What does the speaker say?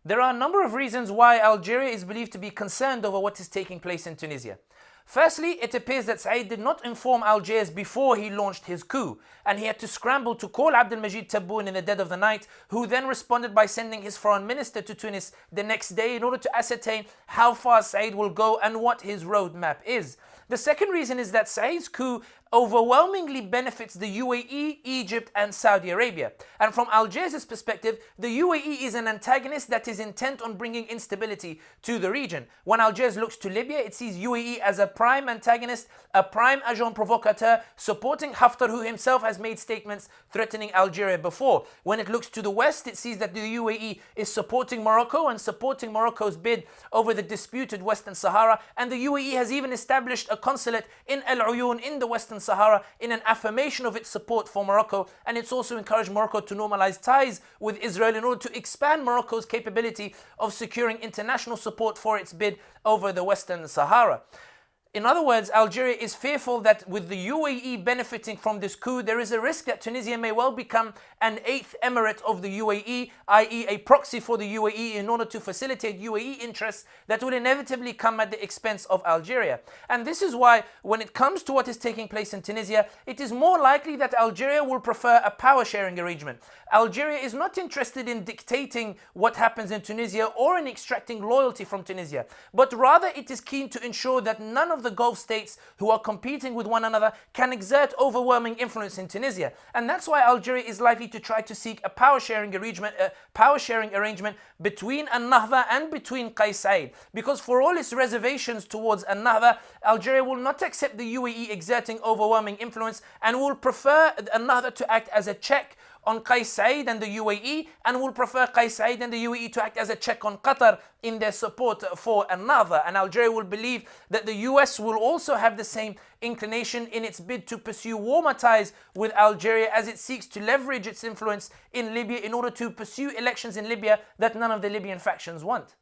There are a number of reasons why Algeria is believed to be concerned over what is taking place in Tunisia. Firstly, it appears that Saied did not inform Algiers before he launched his coup, and he had to scramble to call Abdelmajid Tebboune in the dead of the night, who then responded by sending his foreign minister to Tunis the next day in order to ascertain how far Saied will go and what his roadmap is. The second reason is that Said's coup overwhelmingly benefits the UAE, Egypt and Saudi Arabia. And from Algiers' perspective, the UAE is an antagonist that is intent on bringing instability to the region. When Algiers looks to Libya, it sees UAE as a prime antagonist, a prime agent provocateur, supporting Haftar, who himself has made statements threatening Algeria before. When it looks to the west, it sees that the UAE is supporting Morocco and supporting Morocco's bid over the disputed Western Sahara, and the UAE has even established a consulate in Al Uyun in the Western Sahara in an affirmation of its support for Morocco, and it's also encouraged Morocco to normalize ties with Israel in order to expand Morocco's capability of securing international support for its bid over the Western Sahara. In other words, Algeria is fearful that with the UAE benefiting from this coup, there is a risk that Tunisia may well become an eighth emirate of the UAE, i.e. a proxy for the UAE in order to facilitate UAE interests that will inevitably come at the expense of Algeria. And this is why, when it comes to what is taking place in Tunisia, it is more likely that Algeria will prefer a power-sharing arrangement. Algeria is not interested in dictating what happens in Tunisia or in extracting loyalty from Tunisia, but rather it is keen to ensure that none of the Gulf states who are competing with one another can exert overwhelming influence in Tunisia. And that's why Algeria is likely to try to seek a power-sharing arrangement between Ennahda and between Qais Saied. Because for all its reservations towards Ennahda, Algeria will not accept the UAE exerting overwhelming influence and will prefer Ennahda to act as a check on Qais Saied and the UAE, and will prefer Qais Saied and the UAE to act as a check on Qatar in their support for Ennahda. And Algeria will believe that the US will also have the same inclination in its bid to pursue warmer ties with Algeria as it seeks to leverage its influence in Libya in order to pursue elections in Libya that none of the Libyan factions want.